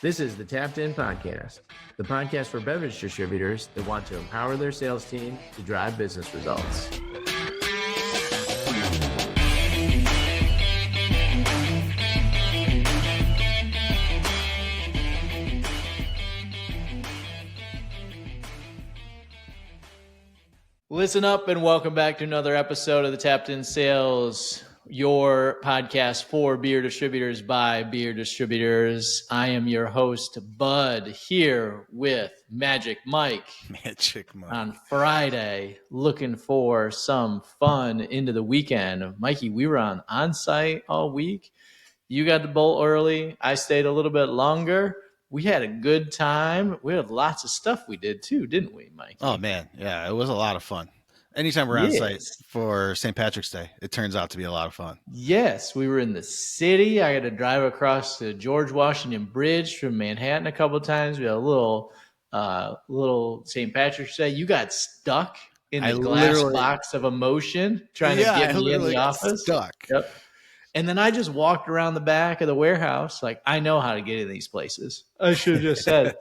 This is the Tapped In Podcast, the podcast for beverage distributors that want to empower their sales team to drive business results. Listen up and welcome back to another episode of the Tapped In Sales, your podcast for beer distributors by beer distributors. I am your host, Bud, here with Magic Mike. On Friday, looking for some fun into the weekend. Mikey, we were on Onsite all week. You got to bolt early. I stayed a little bit longer. We had a good time. We had lots of stuff we did too, didn't we, Mike? Oh, man. Yeah, it was a lot of fun. Anytime we're on site for St. Patrick's Day, it turns out to be a lot of fun. Yes, we were in the city. I got to drive across the George Washington Bridge from Manhattan a couple of times. We had a little St. Patrick's Day. You got stuck in the glass box of emotion trying to get me in the office. Stuck. Yep. And then I just walked around the back of the warehouse. Like, I know how to get in these places. I should have just said,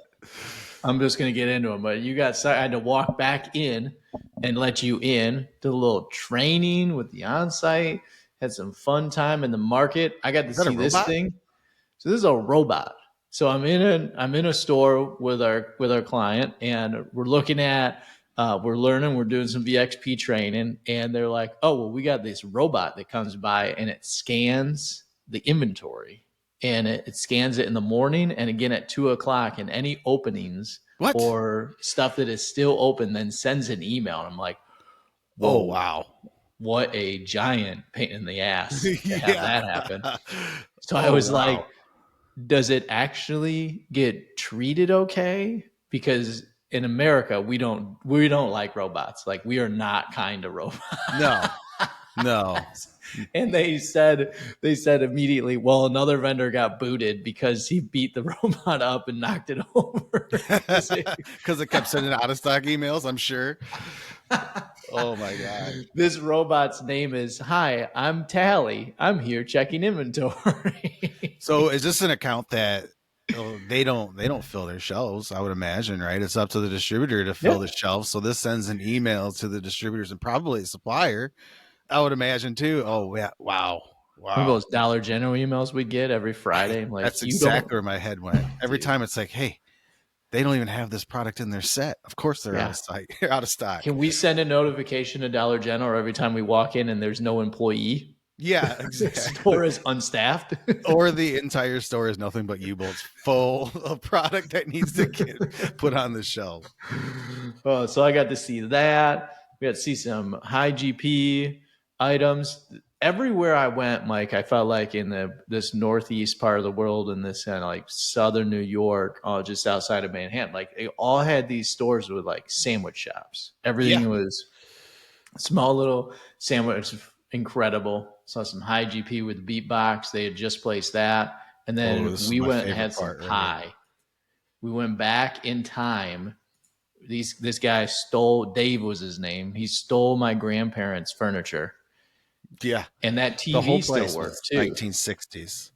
I'm just going to get into them. But you got stuck. I had to walk back in and let you in. Did a little training with the Onsite. Had some fun time in the market. I got to see this thing. So this is a robot. So I'm in a store with our client, and we're looking at we're learning, we're doing some VXP training, and they're like, oh, well, we got this robot that comes by and it scans the inventory, and it scans it in the morning and again at 2:00, and any openings or stuff that is still open then sends an email. And I'm like, whoa, wow. What a giant pain in the ass to have that happen. So I was like, does it actually get treated okay? Because in America, we don't like robots. Like, we are not kind to robots. No. And they said immediately, well, another vendor got booted because he beat the robot up and knocked it over. Because it kept sending out of stock emails, I'm sure. Oh my God. This robot's name is, hi, I'm Tally. I'm here checking inventory. So is this an account that they don't fill their shelves, I would imagine, right? It's up to the distributor to fill the shelves. So this sends an email to the distributors and probably a supplier, I would imagine too. Oh yeah. Wow. One of those Dollar General emails we get every Friday. Like, that's exactly where my head went. Every time it's like, hey, they don't even have this product in their set. Of course they're out of stock. Can we send a notification to Dollar General every time we walk in and there's no employee? Yeah, exactly. The store is unstaffed. Or the entire store is nothing but U-bolts full of product that needs to get put on the shelf. Oh, so I got to see that. We got to see some high GP items. Everywhere I went, Mike, I felt like in this northeast part of the world, in this kind of like southern New York, just outside of Manhattan, like they all had these stores with like sandwich shops. Everything was small little sandwich, incredible. Saw some high GP with Beatbox. They had just placed that. And then we went and had some pie. We went back in time. This guy stole, Dave was his name. He stole my grandparents' furniture. Yeah. And that TV still works too. 1960s.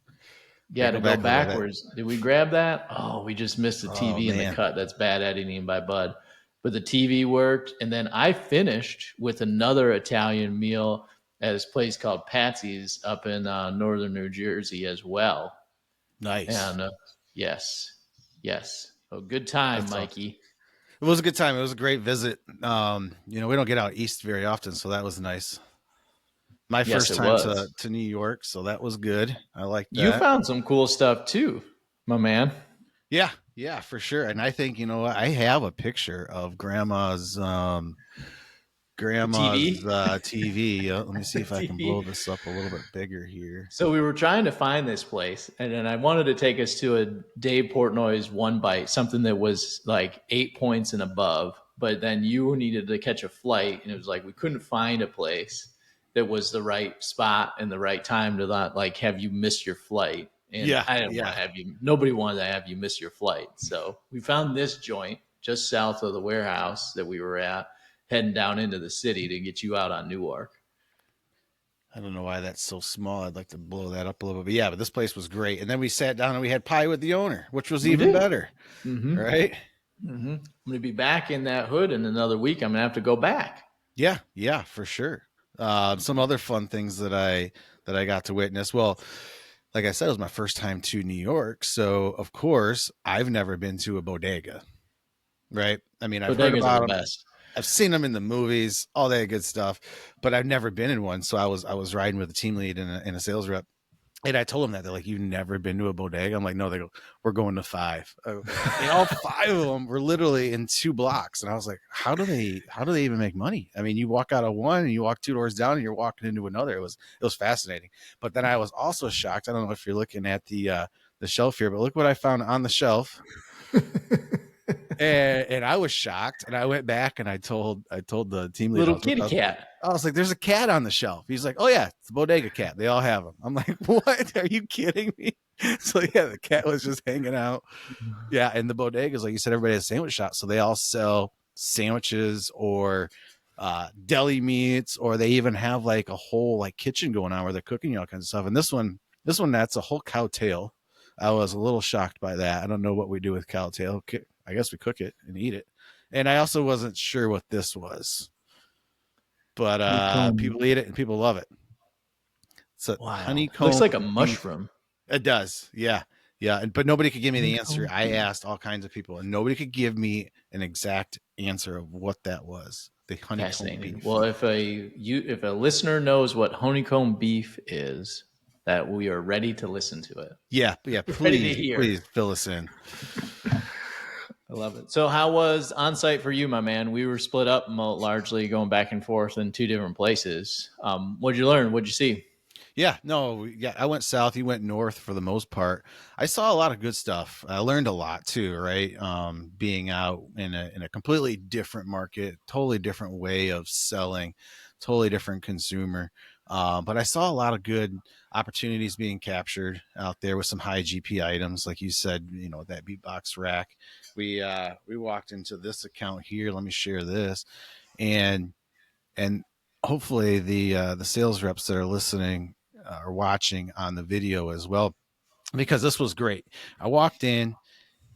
Yeah, to go backwards. Did we grab that? Oh, we just missed the TV in the cut. That's bad editing by Bud. But the TV worked. And then I finished with another Italian meal at this place called Patsy's up in northern New Jersey as well. Nice. And yes. Oh, good time, that's Mikey. Awesome. It was a good time. It was a great visit. We don't get out east very often, so that was nice. My first time to New York, so that was good. I like that. You found some cool stuff too, my man. Yeah, for sure. And I think, I have a picture of Grandma's TV. Let me see if I can blow this up a little bit bigger here. So we were trying to find this place, and then I wanted to take us to a Dave Portnoy's One Bite, something that was like 8 points and above. But then you needed to catch a flight, and it was like we couldn't find a place that was the right spot and the right time to not like have you miss your flight. And I didn't want to have you. Nobody wanted to have you miss your flight. So we found this joint just south of the warehouse that we were at, heading down into the city to get you out on Newark. I don't know why that's so small. I'd like to blow that up a little bit. But yeah, but this place was great. And then we sat down and we had pie with the owner, which was We even did. better. Mm-hmm. Right? Mm-hmm. I'm going to be back in that hood in another week. I'm going to have to go back. Yeah, for sure. Some other fun things that I got to witness. Well, like I said, it was my first time to New York. So of course I've never been to a bodega. Right. I mean, I've heard Bodegas are about the them. best. I've seen them in the movies, all that good stuff, but I've never been in one. So I was riding with a team lead and a sales rep. And I told them that they're like, you've never been to a bodega? I'm like, no. They go, we're going to 5. And all 5 of them were literally in 2 blocks. And I was like, how do they even make money? I mean, you walk out of one and you walk 2 doors down and you're walking into another. It was fascinating. But then I was also shocked. I don't know if you're looking at the shelf here, but look what I found on the shelf. And I was shocked, and I went back and I told the team leader, Little kitty cat. I was like, "There's a cat on the shelf." He's like, "Oh yeah, it's a bodega cat. They all have them." I'm like, "What? Are you kidding me?" So yeah, the cat was just hanging out. Yeah, and the bodegas, like you said, everybody has a sandwich shop, so they all sell sandwiches or deli meats, or they even have like a whole like kitchen going on where they're cooking all kinds of stuff. And this one, that's a whole cow tail. I was a little shocked by that. I don't know what we do with cow tail. I guess we cook it and eat it. And I also wasn't sure what this was, but people eat it and people love it. So Wow. honeycomb Looks like a beef. mushroom. It does. Yeah. Yeah. But nobody could give me the answer. I asked all kinds of people and nobody could give me an exact answer of what that was. The honeycomb beef. Well, if a listener knows what honeycomb beef is, that we are ready to listen to it. Yeah. Please fill us in. I love it. So how was Onsite for you, my man? We were split up largely going back and forth in 2 different places. What'd you learn? What'd you see? Yeah, no, yeah, I went south. You went north for the most part. I saw a lot of good stuff. I learned a lot too, right? Being out in a completely different market, totally different way of selling, totally different consumer. But I saw a lot of good opportunities being captured out there with some high GP items, like you said. That Beatbox rack. We walked into this account here. Let me share this, and hopefully the sales reps that are listening or watching on the video as well, because this was great. I walked in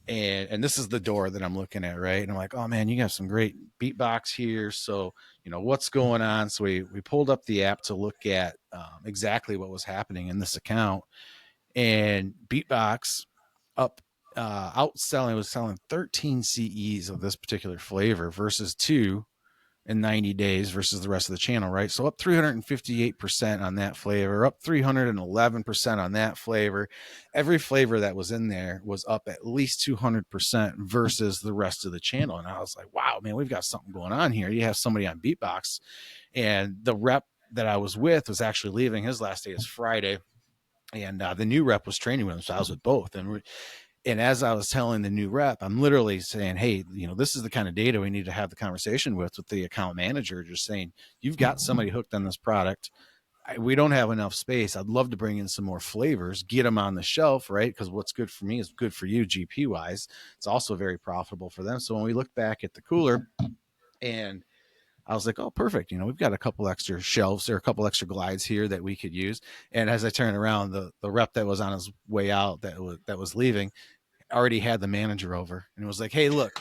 and this is the door that I'm looking at, right? And I'm like, oh man, you got some great Beatbox here. So, what's going on? So we pulled up the app to look at exactly what was happening in this account, and Beatbox was selling 13 CEs of this particular flavor versus 2 in 90 days versus the rest of the channel, right? So up 358% on that flavor, up 311% on that flavor. Every flavor that was in there was up at least 200% versus the rest of the channel. And I was like, wow, man, we've got something going on here. You have somebody on Beatbox, and the rep that I was with was actually leaving. His last day is Friday. And the new rep was training with him. So I was with both. And as I was telling the new rep, I'm literally saying, hey, this is the kind of data we need to have the conversation with the account manager, just saying, you've got somebody hooked on this product. We don't have enough space. I'd love to bring in some more flavors, get them on the shelf, right? Because what's good for me is good for you GP wise. It's also very profitable for them. So when we look back at the cooler, and I was like, oh, perfect. We've got a couple extra shelves or a couple extra glides here that we could use. And as I turned around, the rep that was on his way out that was leaving already had the manager over and was like, hey, look,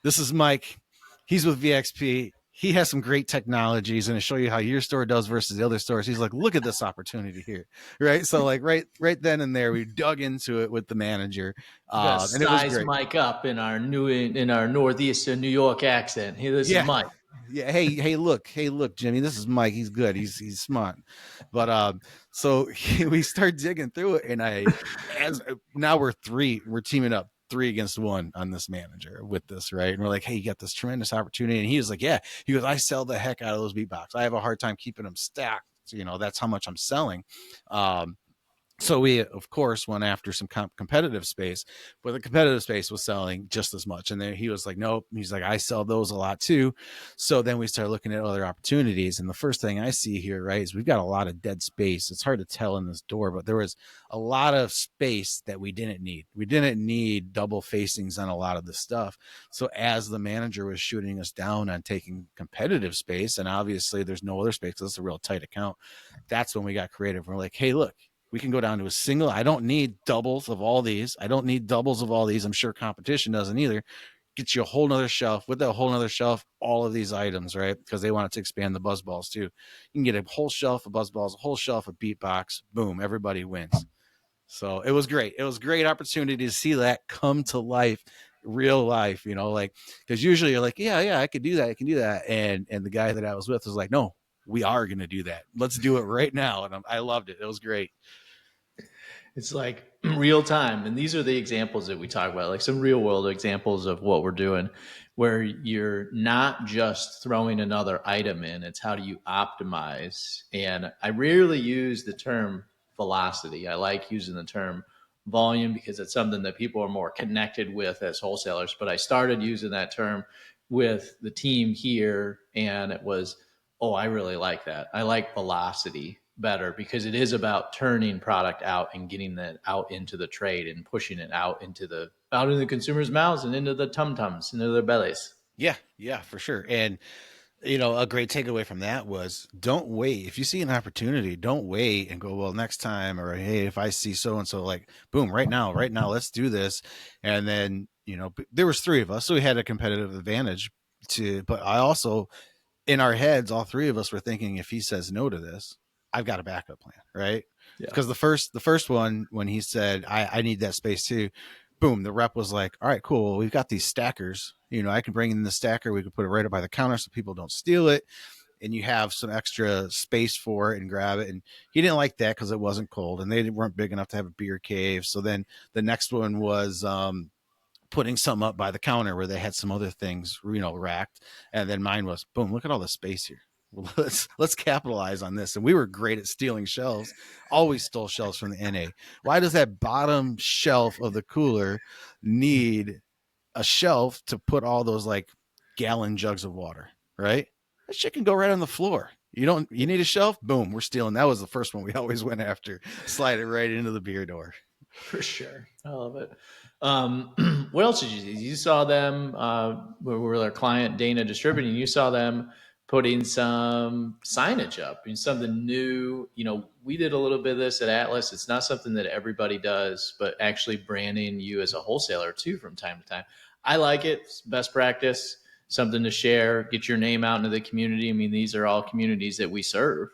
this is Mike. He's with VXP. He has some great technologies and to show you how your store does versus the other stores. He's like, look at this opportunity here. Right. So like right then and there, we dug into it with the manager. And it was great. Mike up in our northeastern New York accent. Hey, this is Mike. Yeah. Hey, look, Jimmy, this is Mike. He's good. He's smart. But so we start digging through it, and now we're teaming up 3 against 1 on this manager with this, right? And we're like, hey, you got this tremendous opportunity. And he was like, yeah. He goes, I sell the heck out of those Beatbox. I have a hard time keeping them stacked. That's how much I'm selling. So we, of course, went after some competitive space, but the competitive space was selling just as much. And then he was like, nope. He's like, I sell those a lot too. So then we started looking at other opportunities. And the first thing I see here, right, is we've got a lot of dead space. It's hard to tell in this door, but there was a lot of space that we didn't need. We didn't need double facings on a lot of the stuff. So as the manager was shooting us down on taking competitive space, and obviously there's no other space, it's a real tight account. That's when we got creative. We're like, hey, look, we can go down to a single. I don't need doubles of all these. I don't need doubles of all these. I'm sure competition doesn't either. Get you a whole nother shelf. With that whole nother shelf, all of these items, right? Because they wanted to expand the buzz balls too. You can get a whole shelf of buzz balls, a whole shelf of Beatbox. Boom, everybody wins. So it was great. It was a great opportunity to see that come to life, real life, you know, like, because usually you're like, yeah, I could do that. I can do that. And the guy that I was with was like, no, we are going to do that. Let's do it right now. And I loved it. It was great. It's like real time. And these are the examples that we talk about, like some real world examples of what we're doing, where you're not just throwing another item in, it's how do you optimize. And I rarely use the term velocity. I like using the term volume because it's something that people are more connected with as wholesalers. But I started using that term with the team here, and it was, oh, I really like that. I like velocity better because it is about turning product out and getting that out into the trade and pushing it out into the consumers' mouths and into the tum tums, into their bellies. Yeah, for sure. And you know, a great takeaway from that was don't wait. If you see an opportunity, don't wait and go, well, next time, or hey, if I see so and so, like, boom, right now, let's do this. And then, you know, there was three of us, so we had a competitive advantage but I also, in our heads, all three of us were thinking, if he says no to this, I've got a backup plan, right? Yeah. Because the first one, when he said, I need that space too, boom, the rep was like, all right, cool. Well, we've got these stackers. You know, I can bring in the stacker. We could put it right up by the counter so people don't steal it. And you have some extra space for it and grab it. And he didn't like that because it wasn't cold and they weren't big enough to have a beer cave. So then the next one was putting some up by the counter where they had some other things, you know, racked. And then mine was, boom, look at all the space here. Well, let's capitalize on this. And we were great at stealing shelves. Always stole shelves from the NA. Why does that bottom shelf of the cooler need a shelf to put all those like gallon jugs of water? Right? That shit can go right on the floor. You need a shelf? Boom, we're stealing. That was the first one we always went after. Slide it right into the beer door. For sure. I love it. What else did you see? You saw them, we were their client, Dana Distributing. You saw them putting some signage up and something new. You know, we did a little bit of this at Atlas. It's not something that everybody does, but actually branding you as a wholesaler too from time to time. I like it. It's best practice, something to share, get your name out into the community. I mean, these are all communities that we serve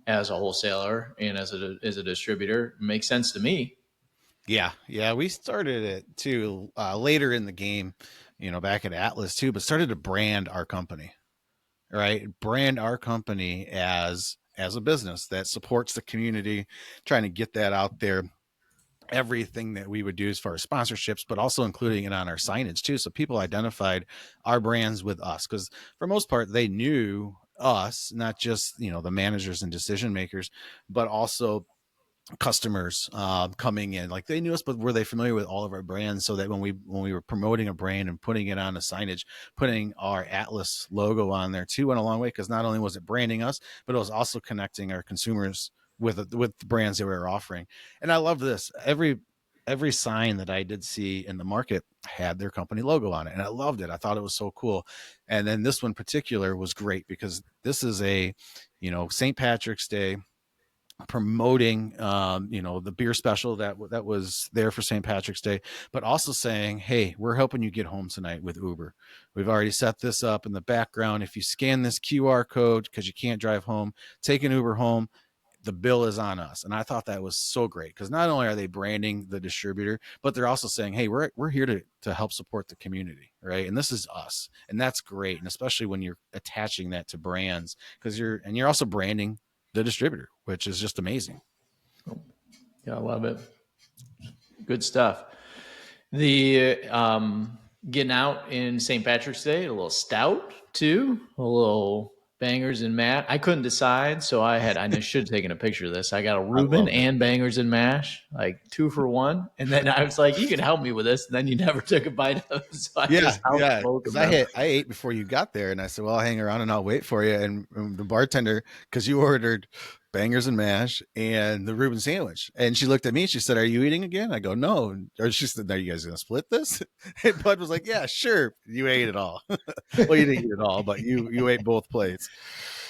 as a wholesaler and as a distributor. It makes sense to me. Yeah, we started it too later in the game, you know, back at Atlas too, but started to brand our company, right? Brand our company as a business that supports the community, trying to get that out there. Everything that we would do as far as sponsorships, but also including it on our signage too, so people identified our brands with us because for most part they knew us, not just, you know, the managers and decision makers, but also customers coming in, like they knew us, but were they familiar with all of our brands, so that when we were promoting a brand and putting it on the signage, putting our Atlas logo on there too went a long way, because not only was it branding us, but it was also connecting our consumers with the brands that we were offering. And I love this. Every sign that I did see in the market had their company logo on it, and I loved it. I thought it was so cool. And then this one in particular was great because this is a, you know, St. Patrick's Day, promoting you know, the beer special that was there for St. Patrick's Day, but also saying, hey, we're helping you get home tonight with Uber. We've already set this up in the background. If you scan this QR code because you can't drive home, take an Uber home, the bill is on us. And I thought that was so great because not only are they branding the distributor, but they're also saying, hey, we're here to help support the community, right? And this is us. And that's great. And especially when you're attaching that to brands, because you're also branding the distributor, which is just amazing. Yeah, I love it. Good stuff. The getting out in St. Patrick's Day, a little stout too, a little Bangers and Mash. I couldn't decide, so I should have taken a picture of this. I got a I Reuben loved it. and Bangers and Mash, like 2 for 1. And then I was like, "You can help me with this." And then you never took a bite of it, so I just housed Yeah, both because of them. I ate before you got there, and I said, "Well, I'll hang around and I'll wait for you." And the bartender, because you ordered bangers and mash and the Reuben sandwich, and she looked at me. She said, "Are you eating again?" I go, "No." Or she said, "Are you guys gonna split this?" And Bud was like, "Yeah, sure." You ate it all. Well, you didn't eat it all, but you ate both plates.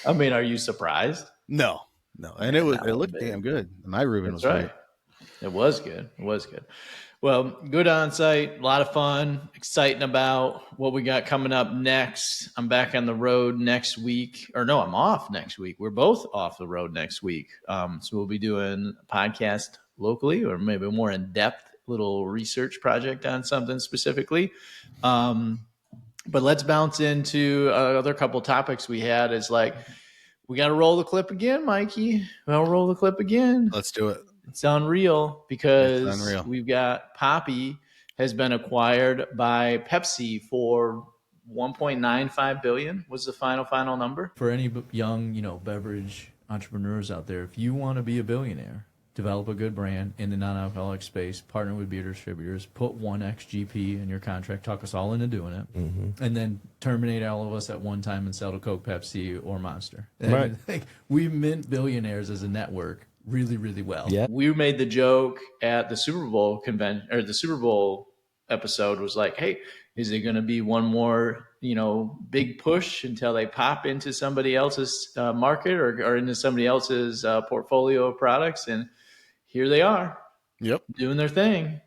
I mean, are you surprised? No, and Man, it not one looked bit. damn good. My Reuben That's was great. right. It was good. It was good. Well, good on site, a lot of fun, exciting about what we got coming up next. I'm back on the road next week, or no, I'm off next week. We're both off the road next week. So we'll be doing a podcast locally, or maybe a more in depth little research project on something specifically. But let's bounce into other couple topics we had. Is like, we got to roll the clip again, Mikey. We'll roll the clip again. Let's do it. It's unreal It's because unreal. we've got Poppy has been acquired by Pepsi for 1.95 billion was the final number. For any young, beverage entrepreneurs out there, if you want to be a billionaire, develop a good brand in the non-alcoholic space, partner with beer distributors, put 1xGP in your contract, talk us all into doing it, and then terminate all of us at one time and sell to Coke, Pepsi, or Monster. Right. We mint billionaires as a network really, really well. Yeah. We made the joke at the Super Bowl convention, or the Super Bowl episode was like, hey, is it going to be one more, big push until they pop into somebody else's market or into somebody else's portfolio of products? And here they are. Yep. Doing their thing.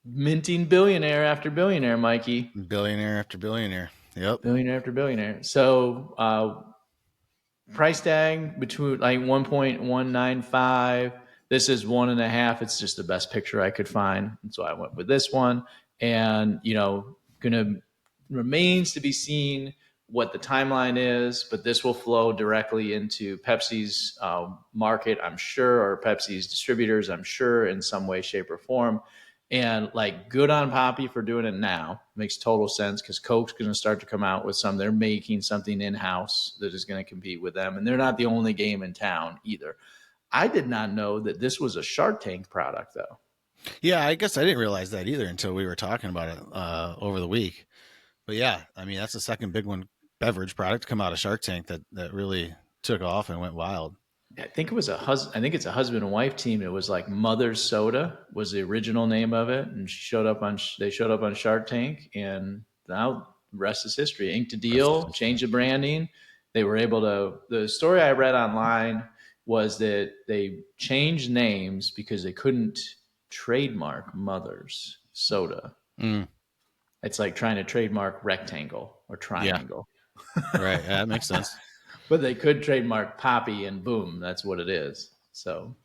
Minting billionaire after billionaire, Mikey. Billionaire after billionaire. Yep. Billionaire after billionaire. So price tag between like 1.195. This is 1.5. It's just the best picture I could find. And so I went with this one. And, gonna remains to be seen what the timeline is, but this will flow directly into Pepsi's market, I'm sure, or Pepsi's distributors, I'm sure, in some way, shape, or form. And like, good on Poppy for doing it now. Makes total sense because Coke's going to start to come out with some. They're making something in-house that is going to compete with them. And they're not the only game in town either. I did not know that this was a Shark Tank product, though. Yeah, I guess I didn't realize that either until we were talking about it over the week. But yeah, I mean, that's the second big one, beverage product to come out of Shark Tank that really took off and went wild. I think it was I think it's a husband and wife team. It was like Mother's Soda was the original name of it, and they showed up on Shark Tank, and now the rest is history. Inked a deal, changed the branding. They were able to. The story I read online was that they changed names because they couldn't trademark Mother's Soda. It's like trying to trademark rectangle or triangle. Yeah. Right. Yeah, that makes sense. But they could trademark Poppy, and boom, that's what it is. So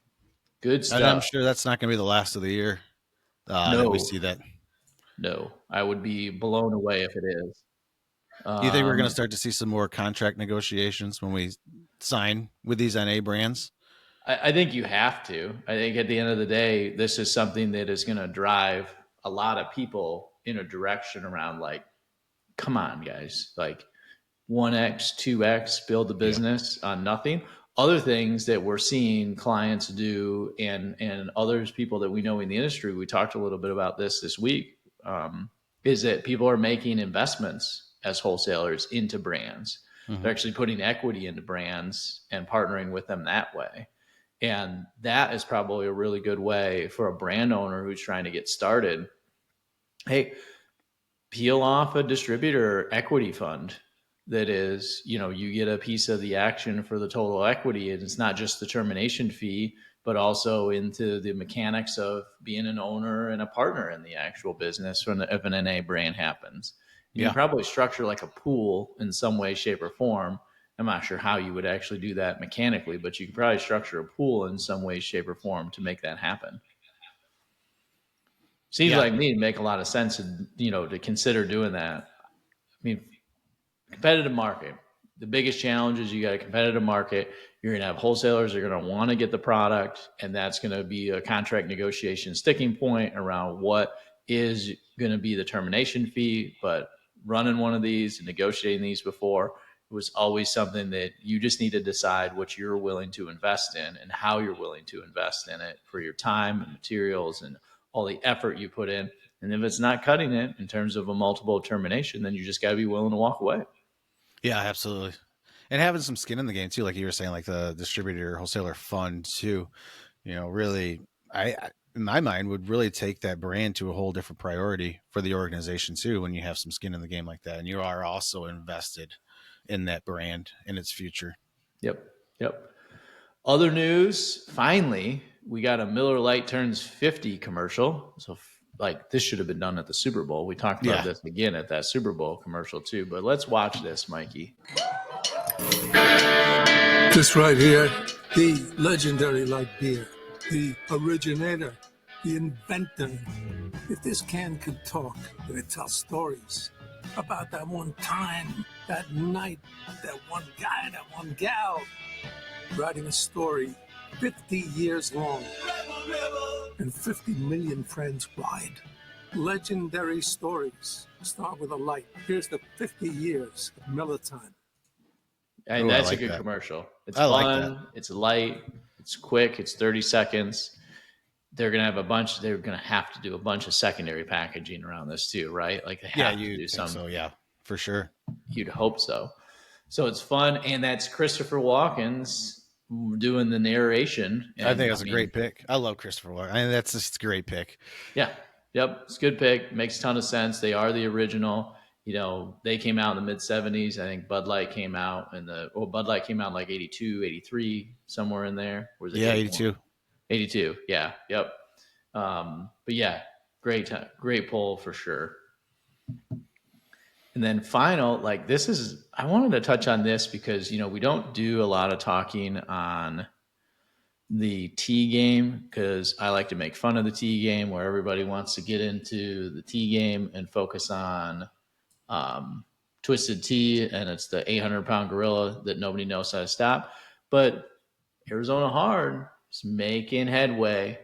good stuff. And I'm sure that's not going to be the last of the year that we see that. No, I would be blown away if it is. Do you think we're going to start to see some more contract negotiations when we sign with these NA brands? I think you have to. I think at the end of the day, this is something that is going to drive a lot of people in a direction around like, come on, guys, like 1x, 2x, build the business on nothing. Other things that we're seeing clients do and others, people that we know in the industry, we talked a little bit about this week, is that people are making investments as wholesalers into brands. They're actually putting equity into brands and partnering with them that way. And that is probably a really good way for a brand owner who's trying to get started. Hey, peel off a distributor equity fund that is, you get a piece of the action for the total equity. And it's not just the termination fee, but also into the mechanics of being an owner and a partner in the actual business if an NA brand happens. You can probably structure like a pool in some way, shape, or form. I'm not sure how you would actually do that mechanically, but you can probably structure a pool in some way, shape, or form to make that happen. Seems like me to make a lot of sense, to consider doing that. I mean, competitive market. The biggest challenge is you got a competitive market. You're going to have wholesalers that are going to want to get the product, and that's going to be a contract negotiation sticking point around what is going to be the termination fee. But running one of these and negotiating these before, was always something that you just need to decide what you're willing to invest in and how you're willing to invest in it for your time and materials and all the effort you put in. And if it's not cutting it in terms of a multiple termination, then you just got to be willing to walk away. Yeah, absolutely. And having some skin in the game too, like you were saying, like the distributor wholesaler fund too, really, in my mind would really take that brand to a whole different priority for the organization too, when you have some skin in the game like that. And you are also invested in that brand and its future. Yep. Other news, finally, we got a Miller Lite turns 50 commercial. So like this should have been done at the Super Bowl. We talked about this again at that Super Bowl commercial too, but let's watch this, Mikey. This right here, the legendary light beer, the originator, the inventor. If this can could talk, it would tell stories about that one time, that night, that one guy, that one gal, writing a story 50 years long, and 50 million friends ride. Legendary stories start with a light. Here's the 50 years of Miller time. And that's a good commercial. It's fun. It's light. It's quick. It's 30 seconds. They're going to have to do a bunch of secondary packaging around this too, right? Like they have to do some. So yeah, for sure. You'd hope so. So it's fun. And that's Christopher Walken's doing the narration. And I think that's a great pick. I love Christopher Walken. That's just a great pick. Yeah. Yep. It's a good pick. Makes a ton of sense. They are the original. They came out in the mid 70s. I think Bud Light came out Bud Light came out in like 82, 83, somewhere in there. Or was it 82. 82. Yeah. Yep. But yeah, great pull for sure. And then final, I wanted to touch on this because, we don't do a lot of talking on the tea game because I like to make fun of the tea game where everybody wants to get into the tea game and focus on twisted tea, and it's the 800-pound gorilla that nobody knows how to stop. But Arizona Hard is making headway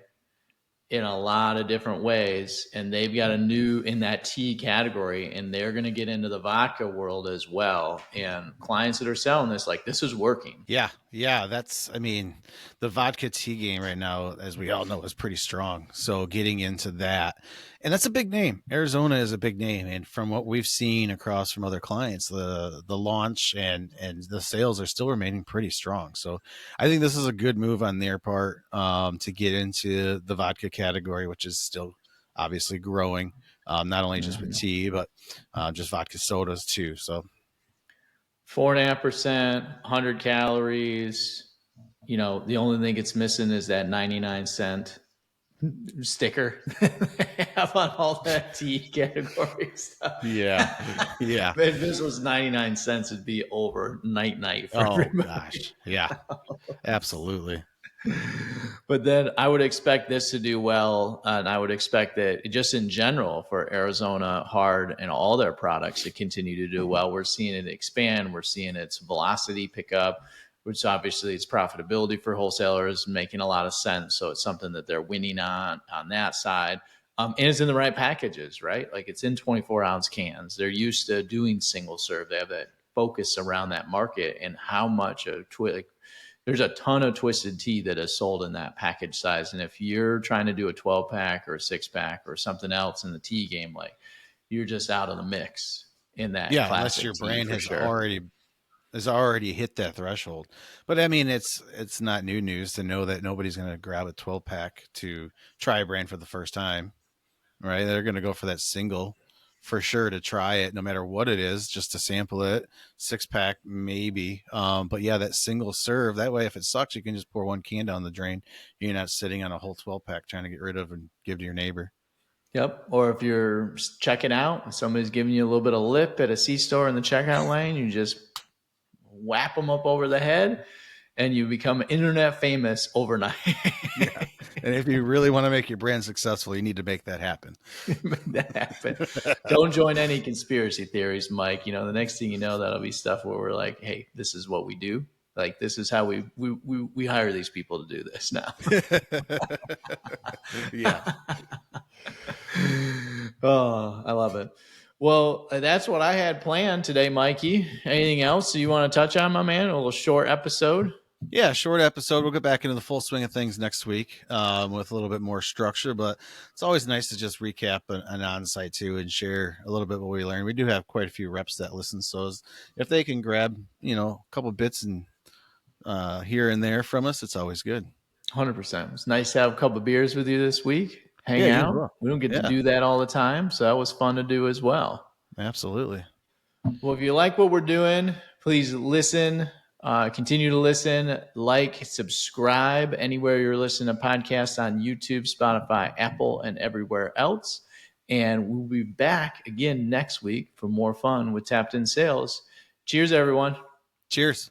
in a lot of different ways, and they've got a new in that tea category, and they're going to get into the vodka world as well. And clients that are selling this is working. Yeah. The vodka tea game right now, as we all know, is pretty strong. So getting into that, and that's a big name. Arizona is a big name. And from what we've seen across from other clients, the launch and the sales are still remaining pretty strong. So I think this is a good move on their part to get into the vodka category, which is still obviously growing, not only just with tea, but just vodka sodas too. So 4.5%, 100 calories. The only thing it's missing is that 99-cent sticker have on all that tea category stuff. Yeah. If this was 99 cents, it'd be over night for everybody. Gosh. Yeah, absolutely. But then I would expect this to do well, and I would expect that just in general for Arizona Hard and all their products to continue to do well. We're seeing it expand. We're seeing its velocity pick up, which obviously it's profitability for wholesalers, making a lot of sense. So it's something that they're winning on that side. And it's in the right packages, right? Like it's in 24-ounce cans. They're used to doing single serve. They have that focus around that market and how much there's a ton of twisted tea that is sold in that package size. And if you're trying to do a 12-pack or a 6-pack or something else in the tea game, you're just out of the mix in that. Yeah, unless your brand has already hit that threshold. But it's not new news to know that nobody's going to grab a 12-pack to try a brand for the first time, right? They're going to go for that single for sure to try it, no matter what it is, just to sample it. 6-pack maybe, but yeah, that single serve. That way, if it sucks, you can just pour one can down the drain. You're not sitting on a whole 12-pack trying to get rid of and give to your neighbor. Yep. Or if you're checking out, and somebody's giving you a little bit of lip at a C-store in the checkout lane, you just whap them up over the head, and you become internet famous overnight. Yeah. And if you really want to make your brand successful, you need to make that happen. Make that happen. Don't join any conspiracy theories, Mike. The next thing you know, that'll be stuff where we're like, hey, this is what we do. Like, this is how we hire these people to do this now. Yeah. Oh, I love it. Well, that's what I had planned today, Mikey. Anything else you want to touch on, my man? A little short episode. Yeah, short episode. We'll get back into the full swing of things next week with a little bit more structure, but it's always nice to just recap an on-site too and share a little bit what we learned. We do have quite a few reps that listen, so if they can grab, a couple bits and here and there from us, it's always good. 100%. It's nice to have a couple of beers with you this week. Hang Yeah, you out. will. We don't get Yeah. to do that all the time, so that was fun to do as well. Absolutely. Well, if you like what we're doing, please listen. Continue to listen, like, subscribe anywhere you're listening to podcasts on YouTube, Spotify, Apple, and everywhere else. And we'll be back again next week for more fun with Tapped In Sales. Cheers, everyone. Cheers.